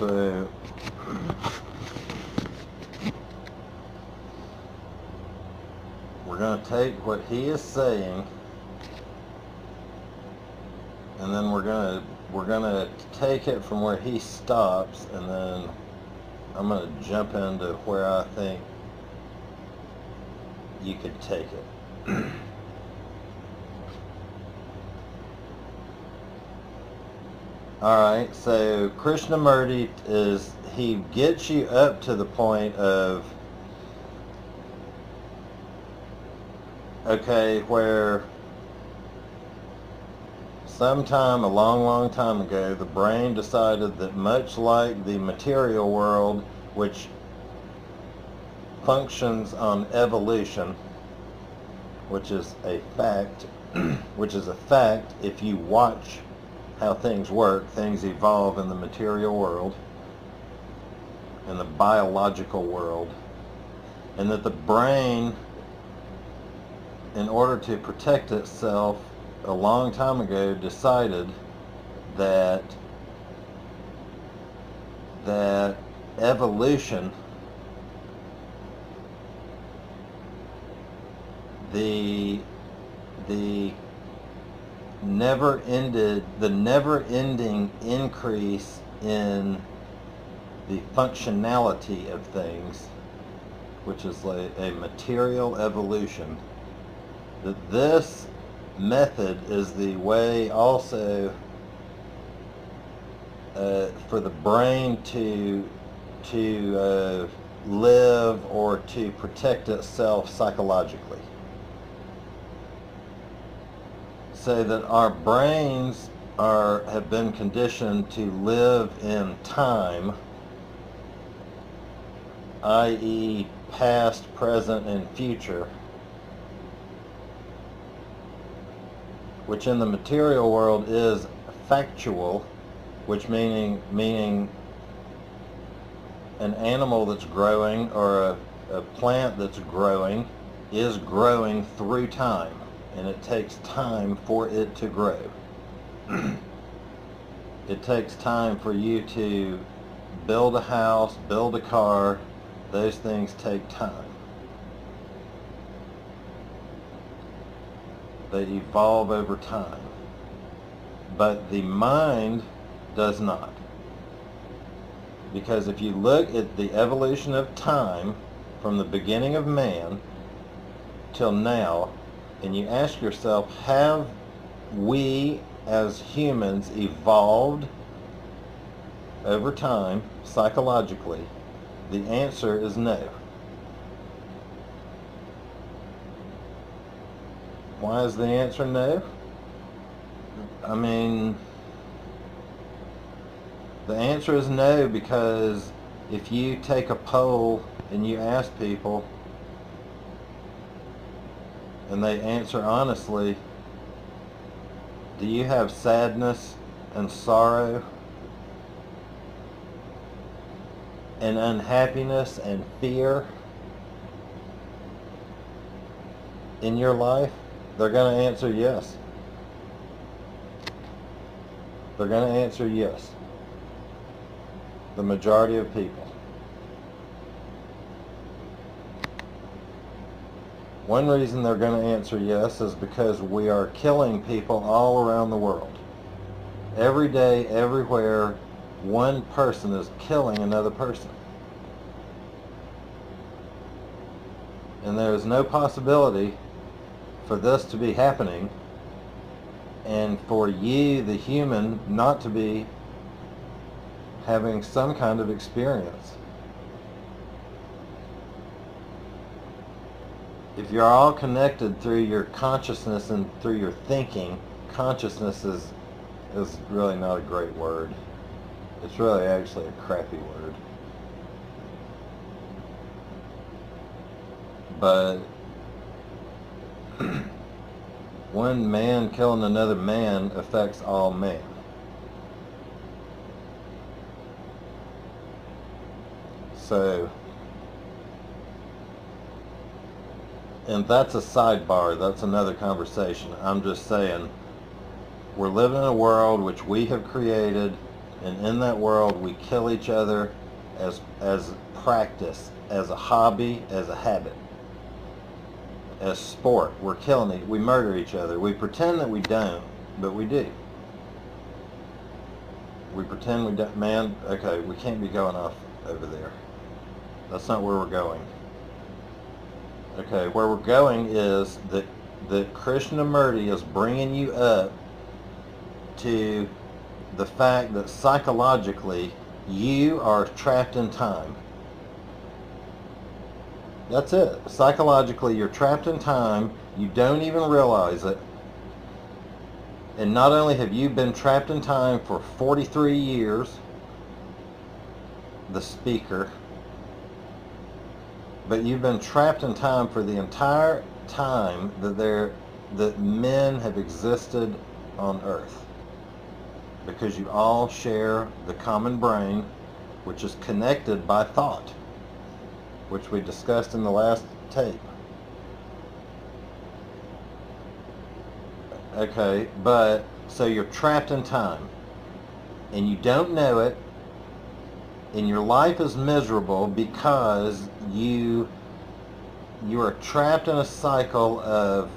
So we're going to take what he is saying, and then we're going to take it from where he stops, and then I'm going to jump into where I think you could take it. Alright, so Krishnamurti he gets you up to the point of, okay, where sometime a long time ago, the brain decided that much like the material world, which functions on evolution, which is a fact, if you watch how things work, things evolve in the material world, in the biological world, and that the brain, in order to protect itself, a long time ago decided that evolution, the never-ending increase in the functionality of things, which is like a material evolution, that this method is the way also for the brain to live or to protect itself psychologically. So that our brains have been conditioned to live in time, i.e. past, present, and future, which in the material world is factual, which meaning an animal that's growing or a plant that's growing is growing through time, and it takes time for it to grow. It takes time for you to build a house, build a car. Those things take time. They evolve over time. But the mind does not. Because if you look at the evolution of time from the beginning of man till now, and you ask yourself, have we as humans evolved over time psychologically? The answer is no. Why is the answer no? I mean, the answer is no because if you take a poll and you ask people and they answer honestly, do you have sadness and sorrow and unhappiness and fear in your life? They're going to answer yes. They're going to answer yes. The majority of people. One reason they're going to answer yes is because we are killing people all around the world. Every day, everywhere, one person is killing another person. And there is no possibility for this to be happening and for you, the human, not to be having some kind of experience. If you're all connected through your consciousness and through your thinking, consciousness is really not a great word. It's really actually a crappy word. But one man killing another man affects all men. So, and that's a sidebar, that's another conversation. I'm just saying, we're living in a world which we have created, And in that world, we kill each other as practice, as a hobby, as a habit, as sport. We're killing it. We murder each other. We pretend that we don't, but we do. We pretend we don't. Man, okay, we can't be going off over there. That's not where we're going. Okay, where we're going is that Krishnamurti is bringing you up to the fact that psychologically you are trapped in time. That's it. Psychologically, you're trapped in time. You don't even realize it. And not only have you been trapped in time for 43 years, the speaker, but you've been trapped in time for the entire time that men have existed on Earth. Because you all share the common brain, which is connected by thought, which we discussed in the last tape. Okay, but so you're trapped in time and you don't know it, and your life is miserable because you are trapped in a cycle of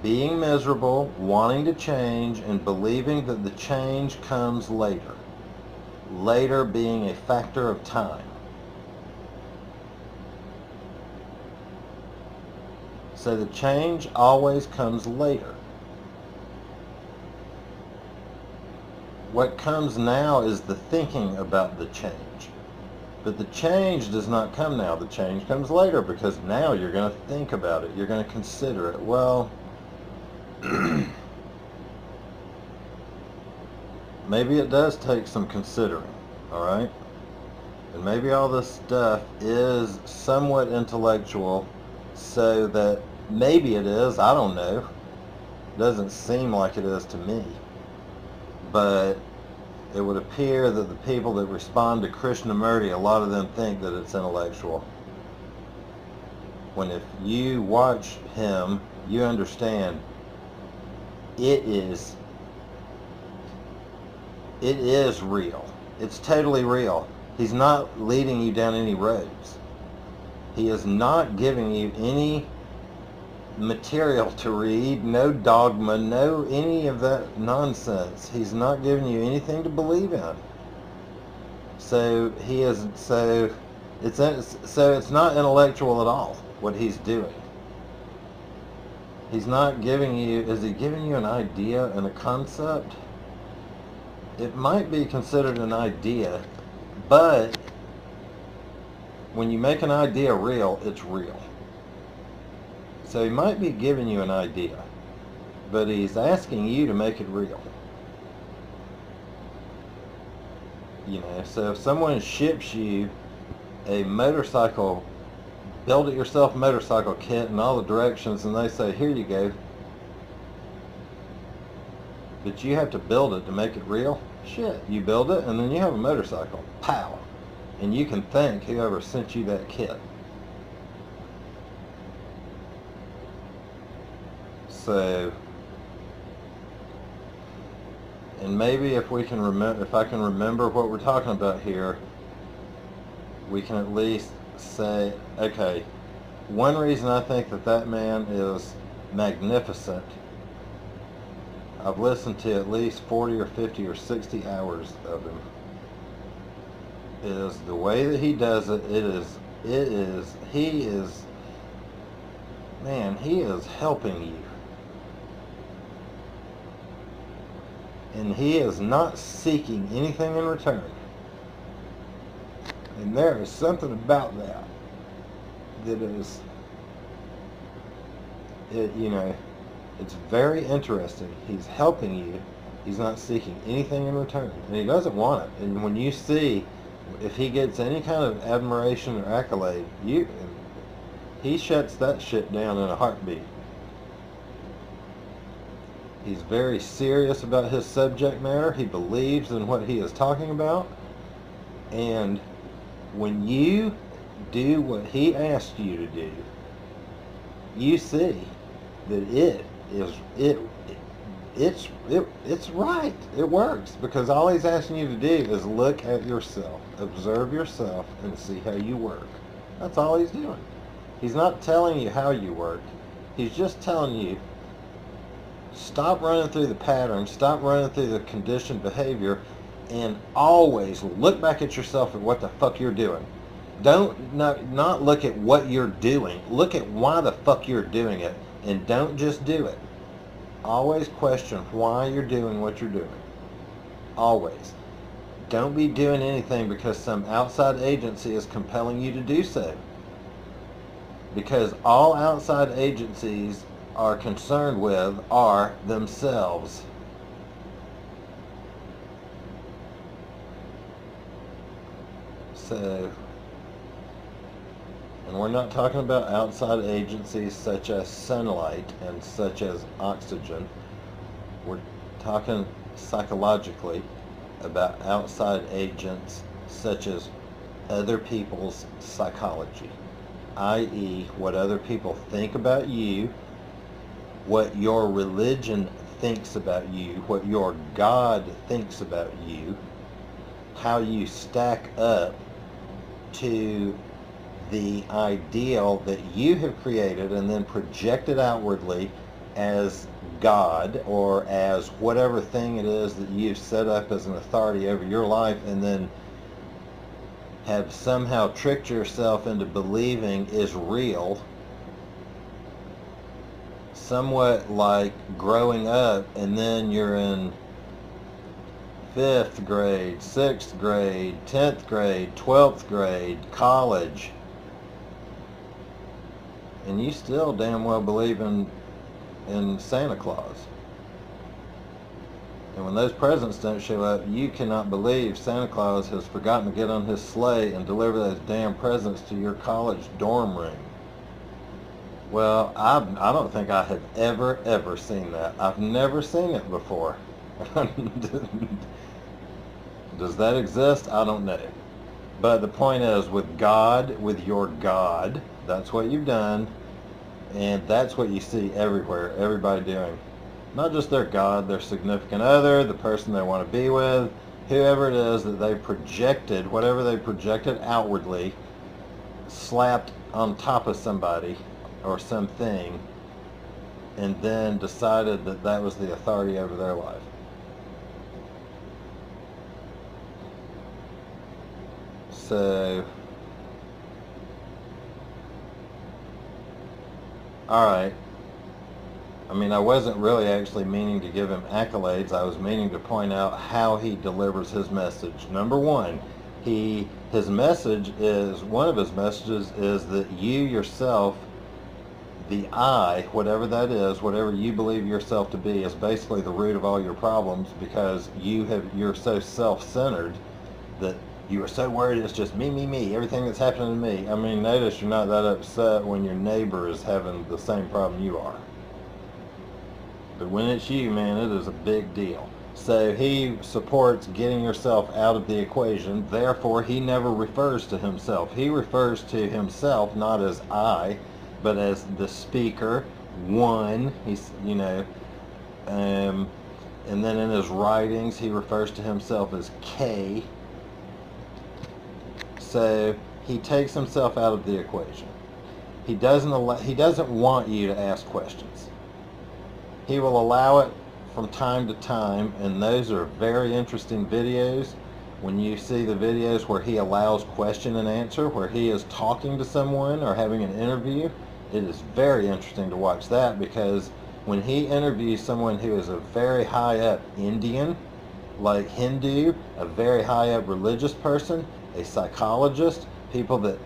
being miserable, wanting to change, and believing that the change comes later. Later being a factor of time. So the change always comes later. What comes now is the thinking about the change. But the change does not come now. The change comes later, because now you're going to think about it. You're going to consider it. Well, maybe it does take some considering, all right? And maybe all this stuff is somewhat intellectual, so that maybe it is, I don't know. It doesn't seem like it is to me. But it would appear that the people that respond to Krishnamurti, a lot of them think that it's intellectual. When if you watch him, you understand it is real. It's totally real. He's not leading you down any roads. He is not giving you any material to read, no dogma, no any of that nonsense. He's not giving you anything to believe in. So it's not intellectual at all what he's doing. He's not giving you, is he giving you an idea and a concept? It might be considered an idea, but when you make an idea real, it's real. So he might be giving you an idea, but he's asking you to make it real. You know, so if someone ships you a motorcycle, build it yourself motorcycle kit in all the directions, and they say, here you go, but you have to build it to make it real, shit, you build it and then you have a motorcycle, pow, and you can thank whoever sent you that kit. So, and maybe if we can remember, if I can remember what we're talking about here, we can at least say, okay, one reason I think that man is magnificent, I've listened to at least 40 or 50 or 60 hours of him, is the way that he does it. He is helping you. And he is not seeking anything in return. And there is something about that is, it's very interesting. He's helping you. He's not seeking anything in return. And he doesn't want it. And when you see, if he gets any kind of admiration or accolade, he shuts that shit down in a heartbeat. He's very serious about his subject matter. He believes in what he is talking about. And when you do what he asked you to do, you see that it's right. It works because all he's asking you to do is look at yourself, observe yourself, and see how you work. That's all he's doing. He's not telling you how you work. He's just telling you, stop running through the pattern, stop running through the conditioned behavior, and always look back at yourself at what the fuck you're doing. Don't not look at what you're doing. Look at why the fuck you're doing it, and don't just do it. Always question why you're doing what you're doing. Always. Don't be doing anything because some outside agency is compelling you to do so. Because all outside agencies are concerned with are themselves. So, and we're not talking about outside agencies such as sunlight and such as oxygen. We're talking psychologically about outside agents such as other people's psychology, i.e. what other people think about you, what your religion thinks about you, what your God thinks about you, how you stack up to the ideal that you have created and then projected outwardly as God or as whatever thing it is that you've set up as an authority over your life, and then have somehow tricked yourself into believing is real. Somewhat like growing up and then you're in 5th grade, 6th grade, 10th grade, 12th grade, college, and you still damn well believe in Santa Claus. And when those presents don't show up, you cannot believe Santa Claus has forgotten to get on his sleigh and deliver those damn presents to your college dorm room. Well, I don't think I have ever seen that. I've never seen it before. Does that exist? I don't know. But the point is, with God, with your God, that's what you've done, and that's what you see everywhere, everybody doing. Not just their God, their significant other, the person they want to be with, whoever it is that they projected, whatever they projected outwardly, slapped on top of somebody or something, and then decided that that was the authority over their life. So, alright. I mean, I wasn't really actually meaning to give him accolades. I was meaning to point out how he delivers his message. Number one, his message is, one of his messages is that you yourself, the I, whatever that is, whatever you believe yourself to be, is basically the root of all your problems, because you're so self-centered that you are so worried it's just me, everything that's happening to me. I mean, notice you're not that upset when your neighbor is having the same problem you are. But when it's you, man, it is a big deal. So he supports getting yourself out of the equation. Therefore, he never refers to himself. He refers to himself not as I, but as the speaker, one. He's, and then in his writings, he refers to himself as K. So he takes himself out of the equation. He doesn't want you to ask questions. He will allow it from time to time, and those are very interesting videos. When you see the videos where he allows question and answer, where he is talking to someone or having an interview, it is very interesting to watch that, because when he interviews someone who is a very high up Indian, like Hindu, a very high up religious person, a psychologist, people that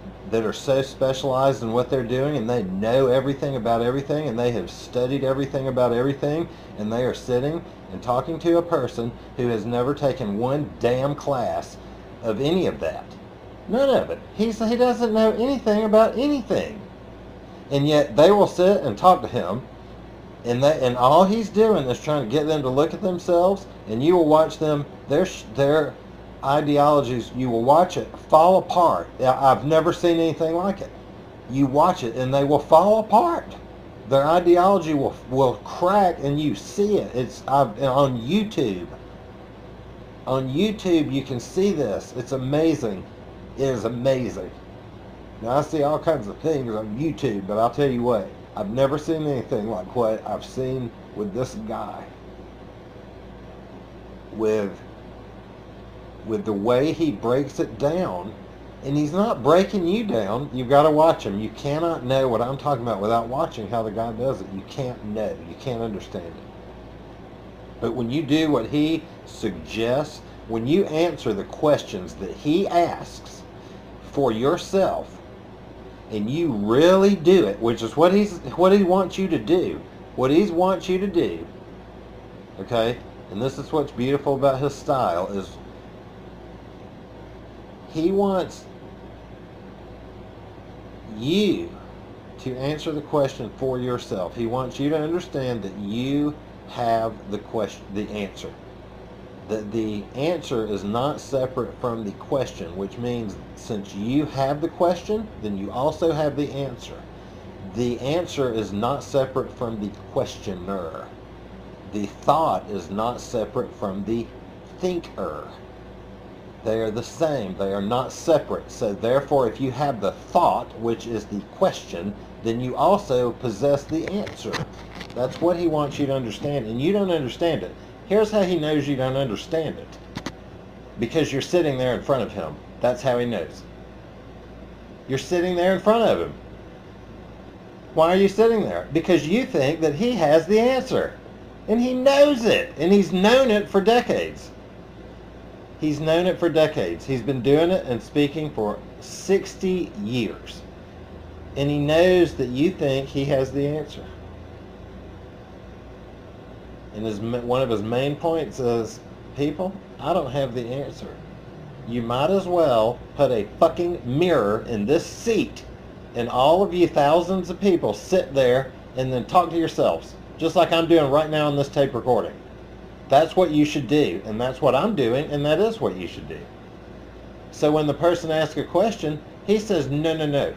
are so specialized in what they're doing, and they know everything about everything, and they have studied everything about everything, and they are sitting and talking to a person who has never taken one damn class of any of that. None of it. He doesn't know anything about anything. And yet they will sit and talk to him, and all he's doing is trying to get them to look at themselves, and you will watch them, their ideologies, you will watch it fall apart. I've never seen anything like it. You watch it and they will fall apart. Their ideology will crack, and you see it. It's on YouTube. On YouTube, you can see this. It's amazing. It is amazing. Now, I see all kinds of things on YouTube, but I'll tell you what, I've never seen anything like what I've seen with this guy. With the way he breaks it down. And he's not breaking you down. You've got to watch him. You cannot know what I'm talking about without watching how the guy does it. You can't know. You can't understand it. But when you do what he suggests, when you answer the questions that he asks for yourself, and you really do it, which is what he wants you to do, okay? And this is what's beautiful about his style, is he wants you to answer the question for yourself. He wants you to understand that you have the answer. That the answer is not separate from the question, which means since you have the question, then you also have the answer. The answer is not separate from the questioner. The thought is not separate from the thinker. They are the same. They are not separate. So therefore, if you have the thought, which is the question, then you also possess the answer. That's what he wants you to understand, and you don't understand it. Here's how he knows you don't understand it. Because you're sitting there in front of him. That's how he knows. You're sitting there in front of him. Why are you sitting there? Because you think that he has the answer. And he knows it. And he's known it for decades. He's known it for decades. He's been doing it and speaking for 60 years. And he knows that you think he has the answer. And one of his main points is, people, I don't have the answer. You might as well put a fucking mirror in this seat, and all of you thousands of people sit there and then talk to yourselves, just like I'm doing right now in this tape recording. That's what you should do, and that's what I'm doing, and that is what you should do. So when the person asks a question, he says, no, no, no.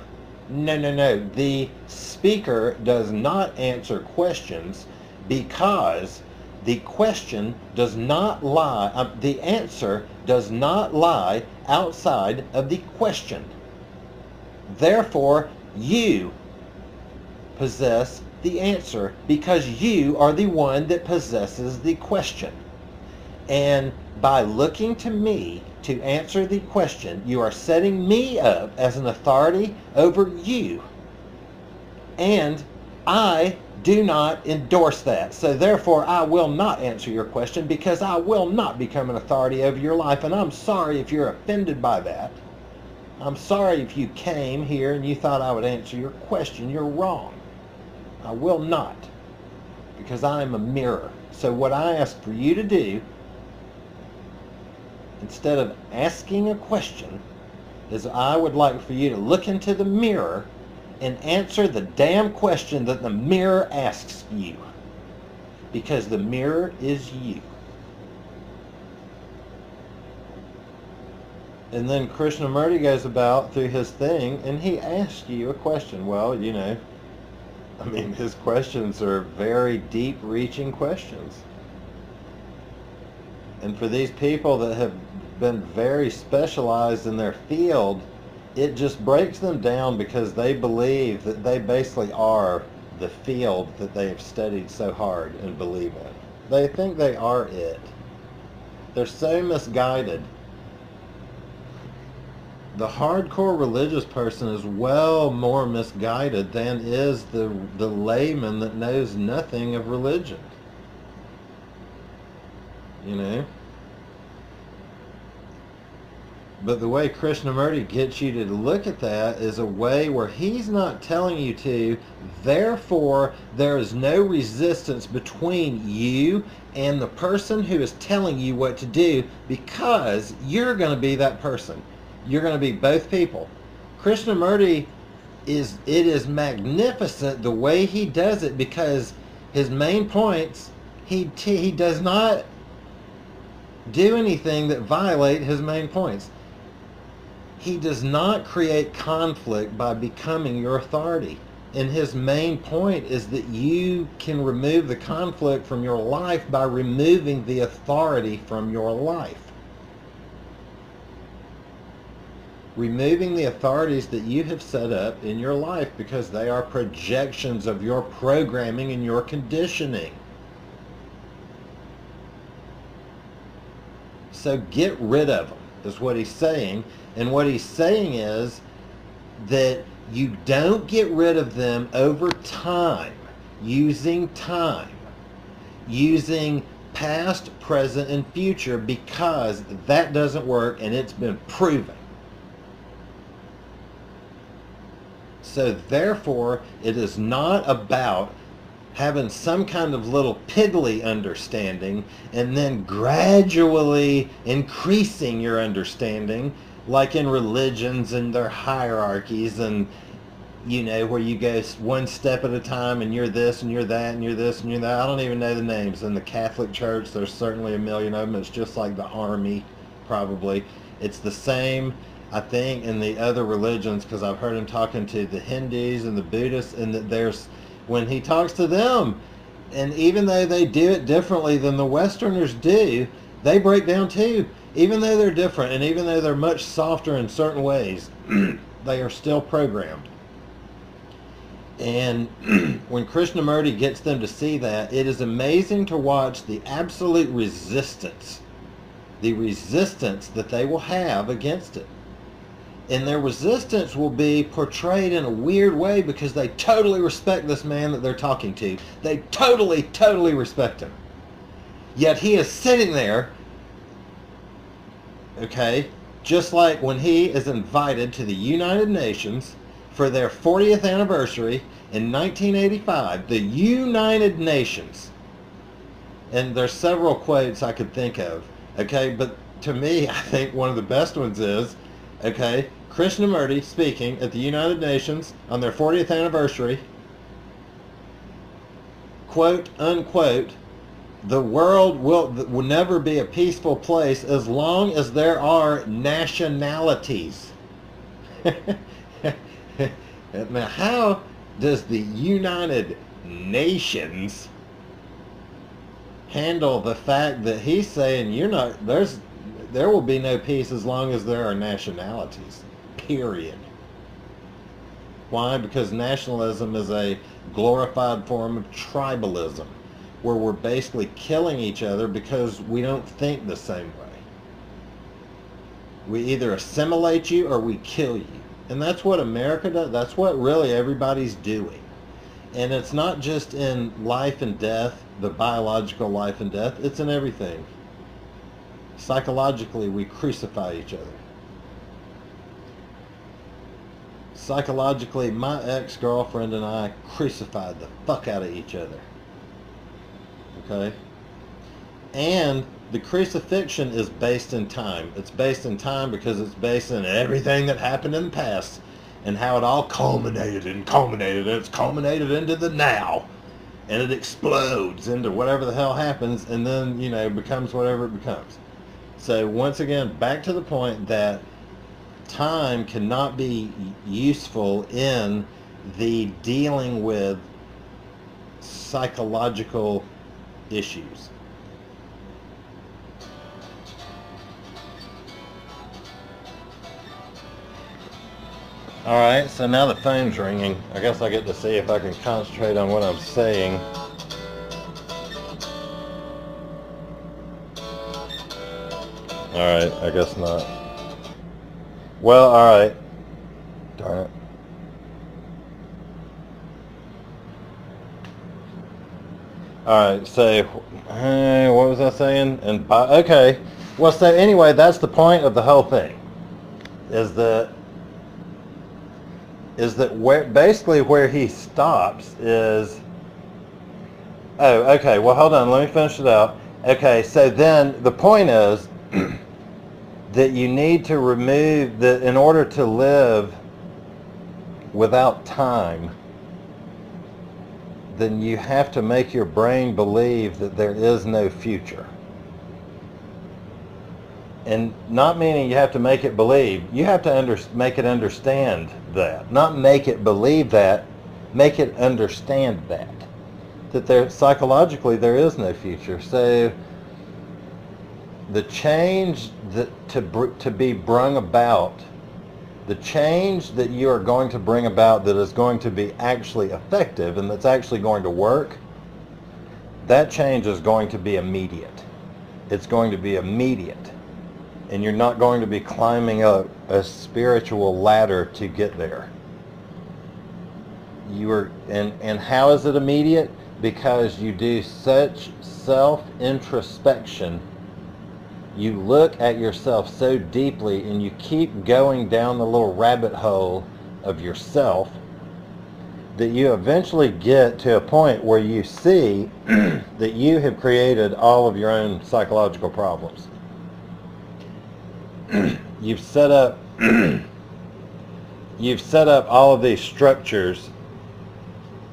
No, no, no. The speaker does not answer questions because the question does not lie, the answer does not lie outside of the question. Therefore, you possess the answer because you are the one that possesses the question. And by looking to me to answer the question, you are setting me up as an authority over you. And I do not endorse that. So therefore, I will not answer your question because I will not become an authority over your life. And I'm sorry if you're offended by that. I'm sorry if you came here and you thought I would answer your question. You're wrong. I will not, because I am a mirror. So what I ask for you to do, instead of asking a question, is I would like for you to look into the mirror and answer the damn question that the mirror asks you. Because the mirror is you. And then Krishnamurti goes about through his thing and he asks you a question. Well, you know, I mean, his questions are very deep-reaching questions. And for these people that have been very specialized in their field, it just breaks them down because they believe that they basically are the field that they have studied so hard and believe in. They think they are it. They're so misguided. The hardcore religious person is well more misguided than is the layman that knows nothing of religion. You know? But the way Krishnamurti gets you to look at that is a way where he's not telling you to, therefore there is no resistance between you and the person who is telling you what to do, because you're going to be that person. You're going to be both people. Krishnamurti it is magnificent the way he does it, because his main points, he does not do anything that violate his main points. He does not create conflict by becoming your authority. And his main point is that you can remove the conflict from your life by removing the authority from your life. Removing the authorities that you have set up in your life because they are projections of your programming and your conditioning. So get rid of them, is what he's saying. And what he's saying is that you don't get rid of them over time, using past, present, and future, because that doesn't work and it's been proven. So therefore, it is not about having some kind of little piddly understanding and then gradually increasing your understanding, like in religions and their hierarchies, and you know, where you go one step at a time and you're this and you're that and you're this and you're that. I don't even know the names. In the Catholic Church, there's certainly a million of them. It's just like the army, probably. It's the same, I think, in the other religions, because I've heard him talking to the Hindus and the Buddhists, and that there's, when he talks to them, and even though they do it differently than the Westerners do, they break down too. Even though they're different, and even though they're much softer in certain ways, they are still programmed. And when Krishnamurti gets them to see that, it is amazing to watch the absolute resistance, that they will have against it. And their resistance will be portrayed in a weird way because they totally respect this man that they're talking to. They totally respect him. Yet he is sitting there, okay, just like when he is invited to the United Nations for their 40th anniversary in 1985, the United Nations. And there's several quotes I could think of, okay, but to me, I think one of the best ones is, okay, Krishnamurti speaking at the United Nations on their 40th anniversary, quote unquote, the world will never be a peaceful place as long as there are nationalities. Now, how does the United Nations handle the fact that he's saying there will be no peace as long as there are nationalities, period? Why? Because nationalism is a glorified form of tribalism, where we're basically killing each other because we don't think the same way. We either assimilate you or we kill you. And that's what America does. That's what really everybody's doing. And it's not just in life and death, the biological life and death. It's in everything. Psychologically, we crucify each other. Psychologically, my ex-girlfriend and I crucified the fuck out of each other. Okay? And the crucifixion is based in time. It's based in time because it's based in everything that happened in the past and how it all culminated and it's culminated into the now, and it explodes into whatever the hell happens, and then, you know, becomes whatever it becomes. So once again, back to the point that time cannot be useful in the dealing with psychological issues. Alright, so now the phone's ringing. I guess I get to see if I can concentrate on what I'm saying. Alright, I guess not. Well, alright. Darn it. Alright, so, what was I saying? Okay. Well, so anyway, that's the point of the whole thing. Is that basically where he stops is, oh, okay, well, hold on, let me finish it out. Okay, so then the point is that you need to remove in order to live without time, then you have to make your brain believe that there is no future. And not meaning you have to make it believe. You have to make it understand that. Not make it believe that, make it understand that there psychologically there is no future. So the change that to be brung about, the change that you are going to bring about that is going to be actually effective and that's actually going to work, that change is going to be immediate. It's going to be immediate. And you're not going to be climbing up a spiritual ladder to get there. And how is it immediate? Because you do such self-introspection. You look at yourself so deeply and you keep going down the little rabbit hole of yourself that you eventually get to a point where you see that you have created all of your own psychological problems. You've set up all of these structures,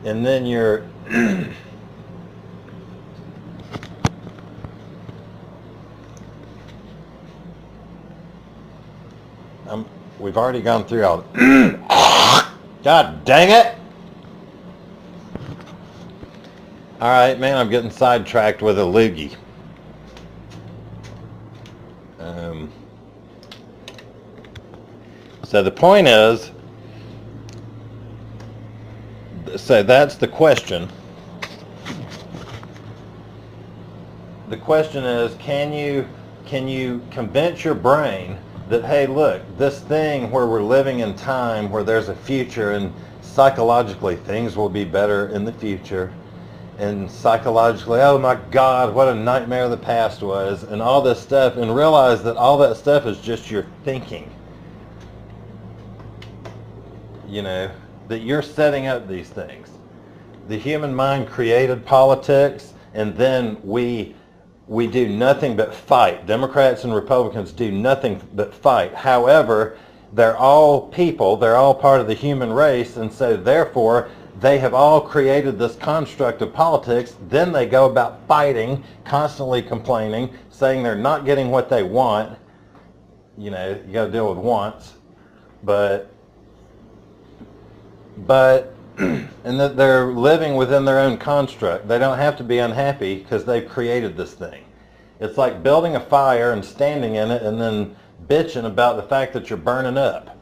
and then you're we've already gone through all God dang it! Alright, man, I'm getting sidetracked with a loogie. So the point is, so that's the question. The question is, can you convince your brain that, hey, look, this thing where we're living in time, where there's a future, and psychologically things will be better in the future, and psychologically, oh my God, what a nightmare the past was, and all this stuff, and realize that all that stuff is just your thinking. You know, that you're setting up these things. The human mind created politics, and then we do nothing but fight. Democrats and Republicans do nothing but fight. However, they're all people, they're all part of the human race, and so therefore they have all created this construct of politics. Then they go about fighting, constantly complaining, saying they're not getting what they want. You know, you got to deal with wants. But and that they're living within their own construct. They don't have to be unhappy because they've created this thing. It's like building a fire and standing in it and then bitching about the fact that you're burning up.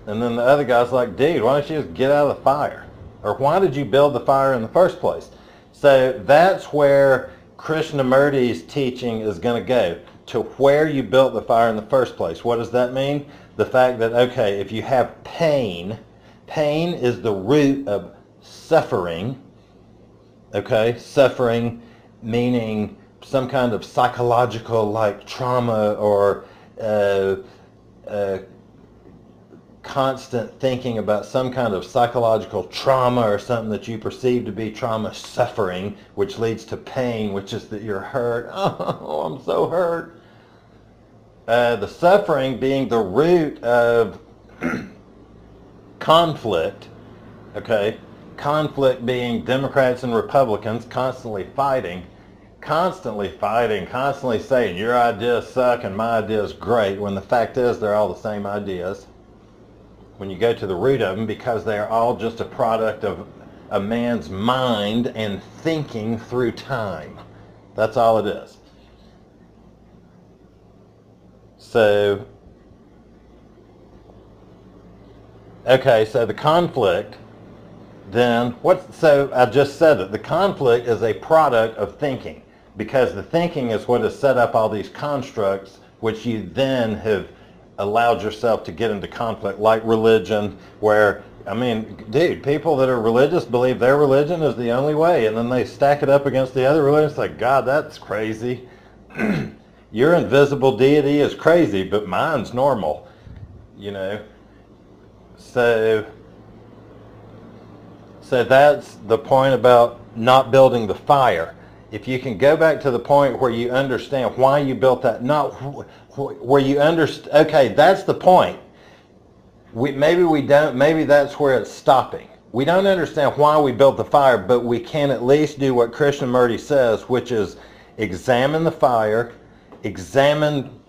And then the other guy's like, dude, why don't you just get out of the fire? Or why did you build the fire in the first place? So that's where Krishnamurti's teaching is going to go, to where you built the fire in the first place. What does that mean? The fact that, okay, if you have pain, pain is the root of suffering, okay? Suffering meaning some kind of psychological like trauma or constant thinking about some kind of psychological trauma or something that you perceive to be trauma, suffering, which leads to pain, which is that you're hurt. Oh, I'm so hurt. The suffering being the root of conflict, okay? Conflict being Democrats and Republicans constantly fighting, constantly saying your ideas suck and my idea's great, when the fact is they're all the same ideas. When you go to the root of them, because they are all just a product of a man's mind and thinking through time. That's all it is. So, okay, so the conflict, then, so I just said that the conflict is a product of thinking, because the thinking is what has set up all these constructs, which you then have allowed yourself to get into conflict, like religion, where, I mean, dude, people that are religious believe their religion is the only way, and then they stack it up against the other religions, like, God, that's crazy. Your invisible deity is crazy, but mine's normal, you know. So that's the point about not building the fire. If you can go back to the point where you understand why you built that, not where you understand, okay, that's the point. Maybe that's where it's stopping. We don't understand why we built the fire, but we can at least do what Krishnamurti says, which is examine the fire, examine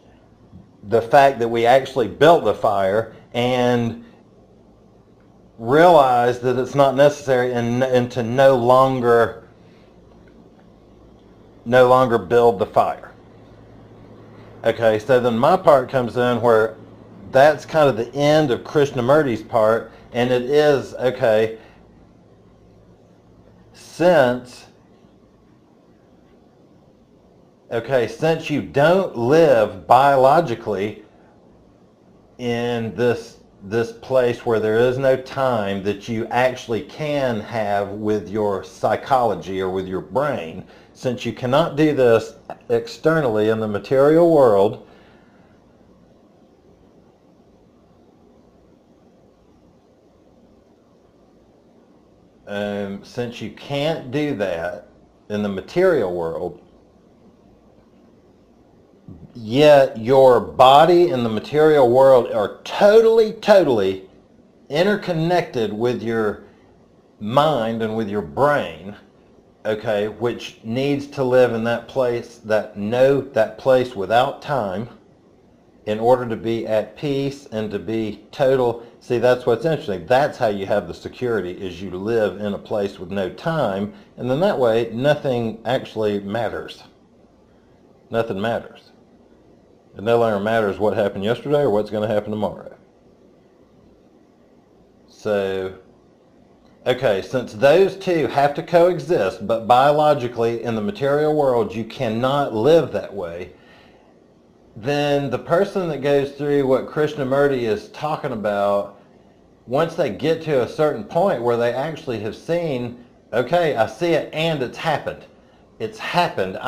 the fact that we actually built the fire, and realize that it's not necessary and to no longer build the fire. Okay, so then my part comes in where that's kind of the end of Krishnamurti's part, and it is, okay, since you don't live biologically in this place where there is no time that you actually can have with your psychology or with your brain, since you cannot do this externally in the material world, since you can't do that in the material world, yet your body and the material world are totally interconnected with your mind and with your brain, okay, which needs to live in that place, that place without time in order to be at peace and to be total. See, that's what's interesting. That's how you have the security, is you live in a place with no time, and then that way nothing actually matters. Nothing matters. It no longer matters what happened yesterday or what's going to happen tomorrow. So, okay, since those two have to coexist, but biologically in the material world you cannot live that way, then the person that goes through what Krishnamurti is talking about, once they get to a certain point where they actually have seen, okay, I see it and it's happened. It's happened.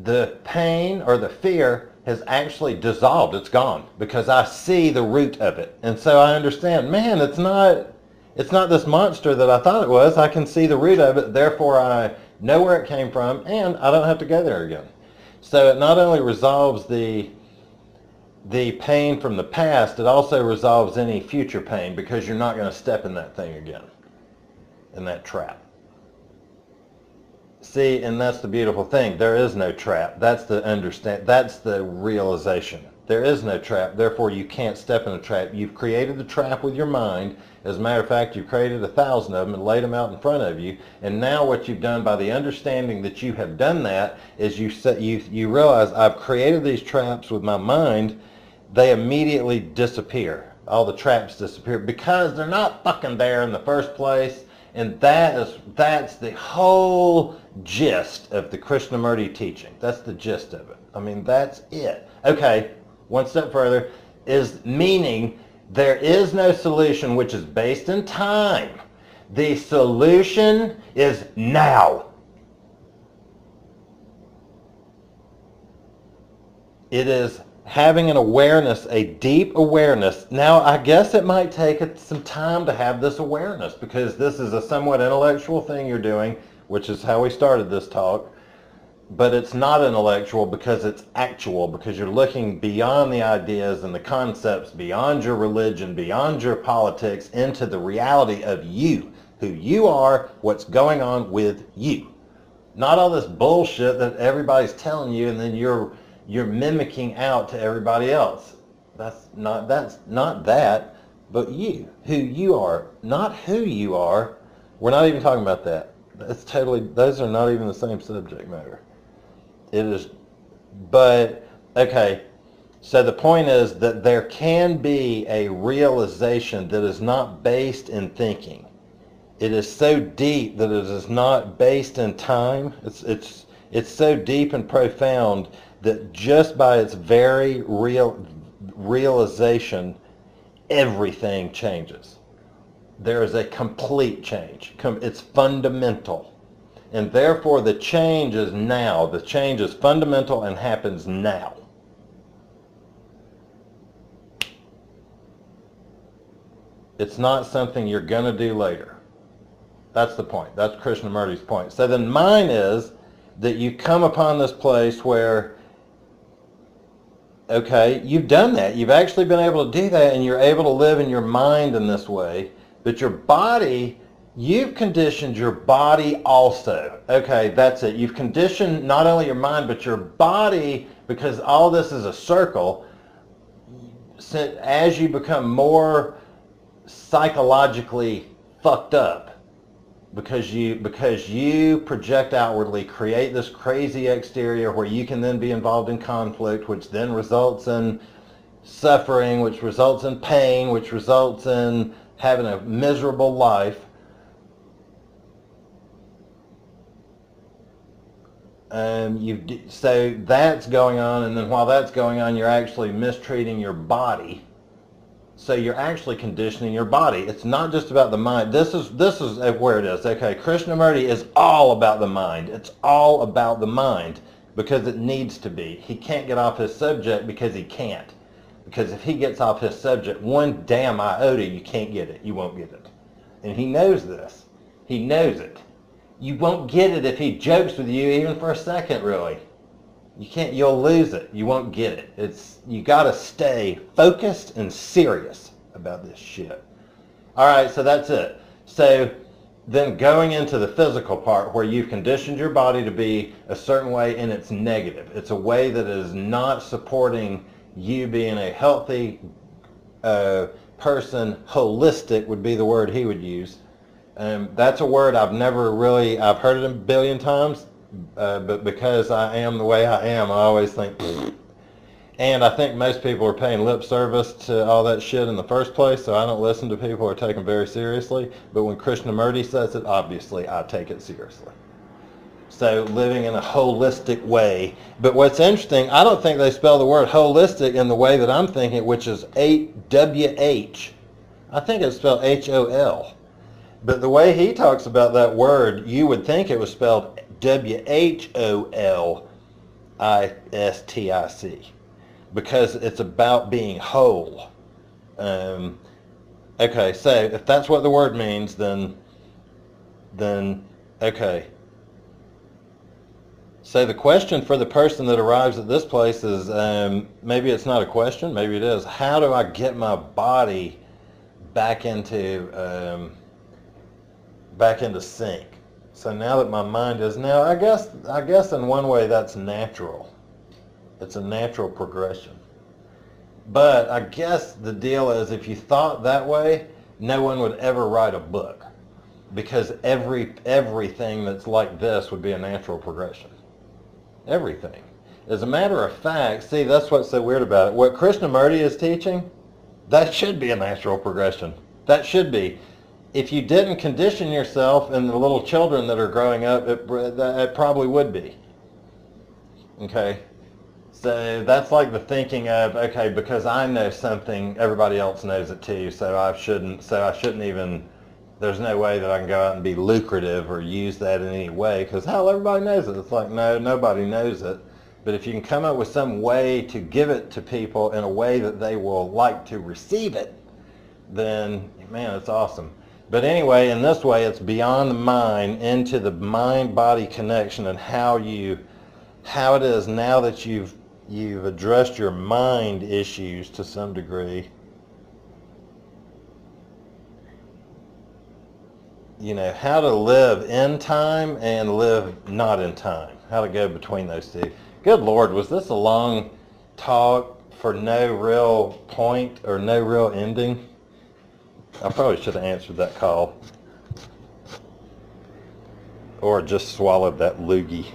The pain or the fear has actually dissolved. It's gone because I see the root of it. And so I understand, man, it's not this monster that I thought it was. I can see the root of it. Therefore, I know where it came from and I don't have to go there again. So it not only resolves the pain from the past, it also resolves any future pain because you're not going to step in that thing again, in that trap. See, and that's the beautiful thing. There is no trap. That's the realization. There is no trap. Therefore, you can't step in a trap. You've created the trap with your mind. As a matter of fact, you've created 1,000 of them and laid them out in front of you. And now what you've done by the understanding that you have done that is you realize I've created these traps with my mind. They immediately disappear. All the traps disappear because they're not fucking there in the first place. And that's the whole gist of the Krishnamurti teaching. That's the gist of it. I mean, that's it. Okay, one step further is meaning there is no solution which is based in time. The solution is now. It is having an awareness, a deep awareness. Now, I guess it might take some time to have this awareness because this is a somewhat intellectual thing you're doing, which is how we started this talk. But it's not intellectual because it's actual, because you're looking beyond the ideas and the concepts, beyond your religion, beyond your politics, into the reality of you, who you are, what's going on with you. Not all this bullshit that everybody's telling you and then you're mimicking out to everybody else. That's not that, but you, who you are, not who you are. We're not even talking about that. Those are not even the same subject matter. It is, but, okay, so the point is that there can be a realization that is not based in thinking. It is so deep that it is not based in time. It's so deep and profound that just by its very realization, everything changes. There is a complete change. It's fundamental. And therefore the change is now. The change is fundamental and happens now. It's not something you're going to do later. That's the point. That's Krishnamurti's point. So then mine is that you come upon this place where, okay, you've done that. You've actually been able to do that, and you're able to live in your mind in this way. But your body, you've conditioned your body also. Okay, that's it. You've conditioned not only your mind, but your body, because all this is a circle. as you become more psychologically fucked up, because you project outwardly, create this crazy exterior where you can then be involved in conflict, which then results in suffering, which results in pain, which results in having a miserable life. So that's going on, and then while that's going on, you're actually mistreating your body. So you're actually conditioning your body. It's not just about the mind. This is where it is. Okay, Krishnamurti is all about the mind. It's all about the mind because it needs to be. He can't get off his subject because he can't. Because if he gets off his subject one damn iota, you can't get it. You won't get it. And he knows this. He knows it. You won't get it if he jokes with you even for a second, really. You can't, you'll lose it. You won't get it. You gotta stay focused and serious about this shit. Alright, so that's it. So then going into the physical part where you've conditioned your body to be a certain way and it's negative. It's a way that is not supporting you being a healthy person. Holistic would be the word he would use. That's a word I've heard it a billion times, but because I am the way I am, I always think, pfft. And I think most people are paying lip service to all that shit in the first place, so I don't listen to people who are taken very seriously. But when Krishnamurti says it, obviously I take it seriously. So living in a holistic way. But what's interesting, I don't think they spell the word holistic in the way that I'm thinking, which is W-H. I think it's spelled H-O-L. But the way he talks about that word, you would think it was spelled W-H-O-L-I-S-T-I-C. Because it's about being whole. Okay, so if that's what the word means, then okay. So the question for the person that arrives at this place is, maybe it's not a question, maybe it is. How do I get my body back into sync? So now that my mind is I guess in one way that's natural. It's a natural progression. But I guess the deal is if you thought that way, no one would ever write a book. Because everything that's like this would be a natural progression. Everything. As a matter of fact, see, that's what's so weird about it. What Krishnamurti is teaching, that should be a natural progression. That should be. If you didn't condition yourself and the little children that are growing up, it probably would be. Okay? So that's like the thinking of, okay, because I know something, everybody else knows it too, so I shouldn't even, there's no way that I can go out and be lucrative or use that in any way, because hell, everybody knows it. It's like, no, nobody knows it. But if you can come up with some way to give it to people in a way that they will like to receive it, then, man, it's awesome. But anyway, in this way, it's beyond the mind into the mind-body connection and how it is now that you've addressed your mind issues to some degree. You know, how to live in time and live not in time. How to go between those two. Good Lord, was this a long talk for no real point or no real ending? I probably should have answered that call. Or just swallowed that loogie.